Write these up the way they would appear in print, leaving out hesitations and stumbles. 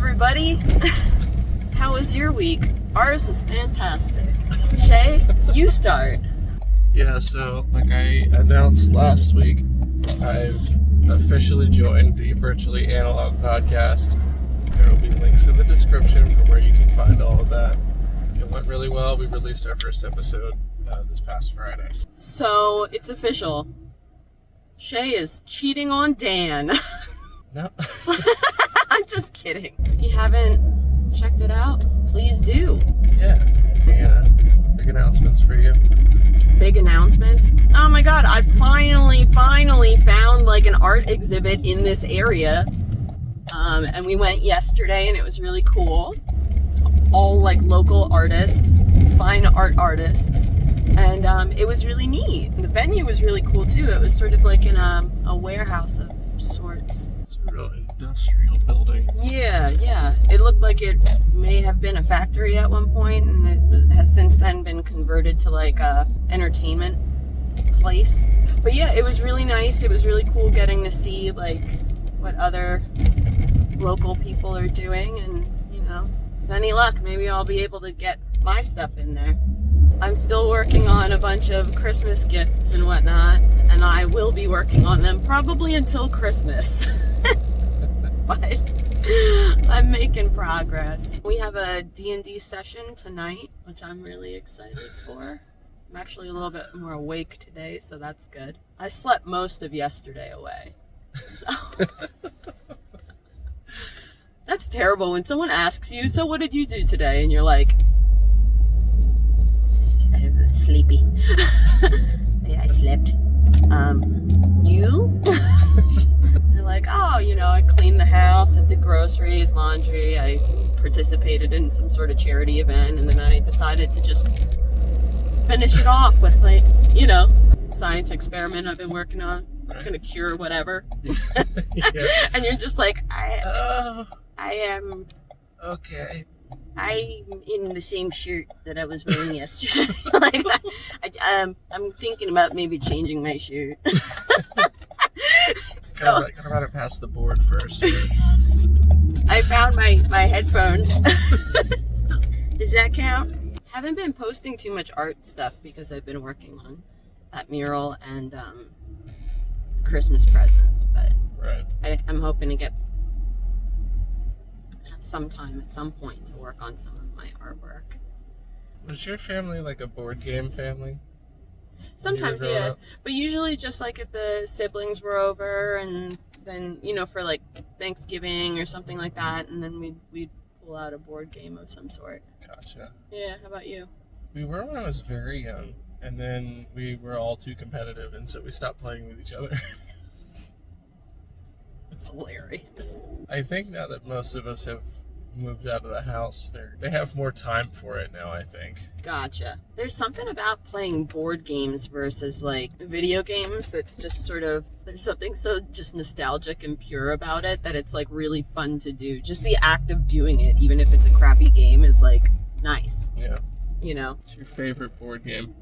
everybody. How was your week? Ours was fantastic. Shea, you start. Yeah, so like I announced last week, I've officially joined the Virtually Analog podcast. There will be links in the description for where you can find all of that. It went really well. We released our first episode this past Friday. So, it's official. Shea is cheating on Dan. No. I'm just kidding. If you haven't checked it out, please do. Yeah. Big announcements for you. Big announcements? Oh my god, I finally found like an art exhibit in this area. And we went yesterday and it was really cool. All like local artists, fine art artists. And it was really neat. The venue was really cool too. It was sort of like in a warehouse of sorts. It's a real industrial building. Yeah. It looked like it may have been a factory at one point, and it has since then been converted to like a entertainment place. But yeah, it was really nice. It was really cool getting to see like what other local people are doing, and you know, with any luck, maybe I'll be able to get my stuff in there. I'm still working on a bunch of Christmas gifts and whatnot, and I will be working on them probably until Christmas. But I'm making progress. We have a D&D session tonight, which I'm really excited for. I'm actually a little bit more awake today, so that's good. I slept most of yesterday away. So that's terrible when someone asks you, so what did you do today? And you're like, I was sleepy. Yeah, I slept. You? They're like, oh, you know, I cleaned the house, I did groceries, laundry, I participated in some sort of charity event, and then I decided to just finish it off with, like, you know, science experiment I've been working on. It's gonna cure whatever. Yeah. And you're just like, I am... Okay. I'm in the same shirt that I was wearing yesterday. Like I'm thinking about maybe changing my shirt. So Gotta run it past the board first. I found my headphones. Does that count? Haven't been posting too much art stuff because I've been working on that mural and Christmas presents, but Right. I'm hoping to get some time at some point to work on some of my artwork. Was your family like a board game family? Sometimes, yeah. But usually just like if the siblings were over and then, you know, for like Thanksgiving or something like that, and then we'd pull out a board game of some sort. Gotcha. Yeah, how about you? We were when I was very young, and then we were all too competitive, and so we stopped playing with each other. It's hilarious. I think now that most of us have moved out of the house, they have more time for it now, I think. Gotcha. There's something about playing board games versus like video games that's just sort of, there's something so just nostalgic and pure about it that it's like really fun to do. Just the act of doing it, even if it's a crappy game, is like nice. Yeah. You know? What's your favorite board game?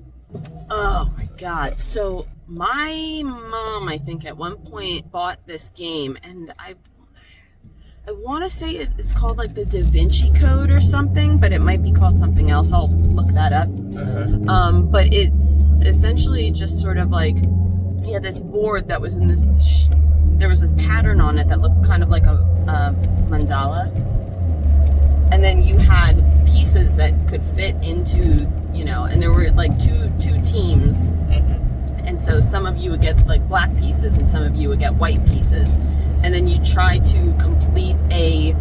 Oh my god. So my mom, I think at one point bought this game, and I want to say it's called like the Da Vinci Code or something, but it might be called something else. I'll look that up. But it's essentially just sort of like, yeah, this board that was in this, there was this pattern on it that looked kind of like a mandala. And then you had pieces that could fit into, you know, and there were like two teams. And so some of you would get like black pieces and some of you would get white pieces. And then you try to complete a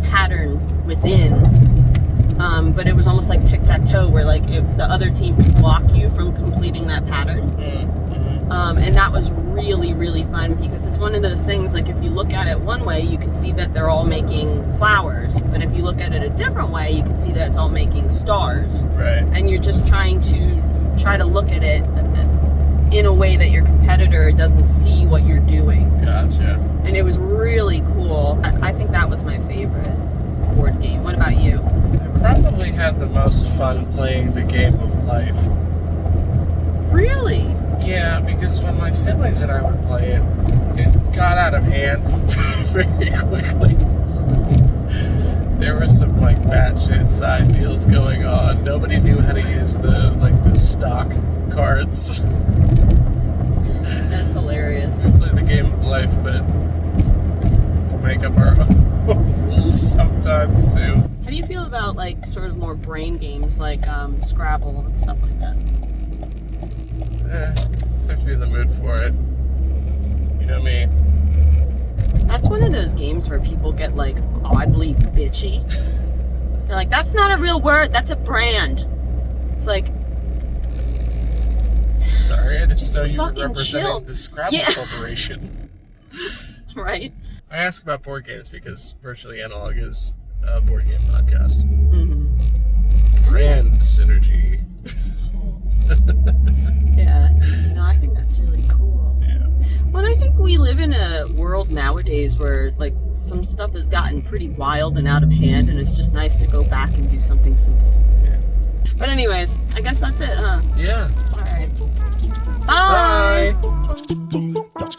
pattern within. But it was almost like tic-tac-toe where like if the other team could block you from completing that pattern. And that was really, really fun because it's one of those things, like if you look at it one way, you can see that they're all making flowers. But if you look at it a different way, you can see that it's all making stars. Right. And you're just trying to look at it in a way that your competitor doesn't see what you're doing. Gotcha. And it was really cool. I think that was my favorite board game. What about you? I probably had the most fun playing the game of life. Really? Yeah, because when my siblings and I would play it, it got out of hand very quickly. there were some like batshit side deals going on. Nobody knew how to use the stock cards. That's hilarious. We play the game of life, but we'll make up our own rules sometimes too. How do you feel about like sort of more brain games like Scrabble and stuff like that? Have to be in the mood for it. You know me. That's one of those games where people get like oddly bitchy. They're like, that's not a real word, that's a brand. It's like, sorry, I didn't just know you were fucking representing chill. the Scrabble Corporation. right? I ask about board games because Virtually Analog is a board game podcast. Mm-hmm. Brand synergy. Yeah. No, I think that's really cool. Yeah. Well, I think we live in a world nowadays where, like, some stuff has gotten pretty wild and out of hand, and it's just nice to go back and do something simple. Yeah. But anyways, I guess that's it, huh? Yeah. All right. Bye! Bye.